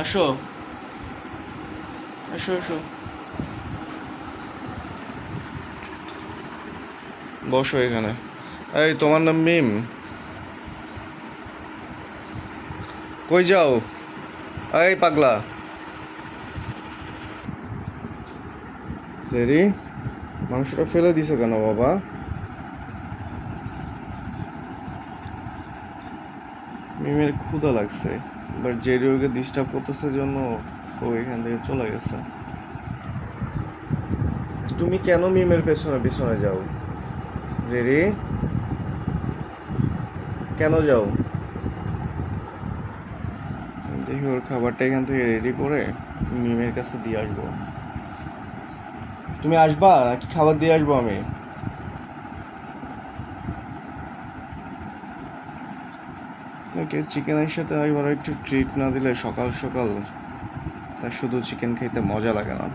আসো, আসো, আসো, বসো এখানে। এই তোমার নাম মিম? কই যাও? এই পাগলা জেরি, মাংসটা ফেলে দিছো কেন বাবা? মিমের ক্ষুধা লাগছে, এবার জেরি ওকে ডিস্টার্ব করতেছে জন্য ও এখান থেকে চলে গেছে। তুমি কেন মিমের পেছনে পেছনে যাও জেরি? কেন যাও? দেখি ওর খাবারটা এখান থেকে রেডি করে মিমের কাছে দিয়ে আসবো। তুমি আসবা নাকি খাবার দিয়ে আসবো আমি? ওকে চিকেনের সাথে এবার একটু ট্রিট না দিলে সকাল সকাল তার শুধু চিকেন খাইতে মজা লাগে না।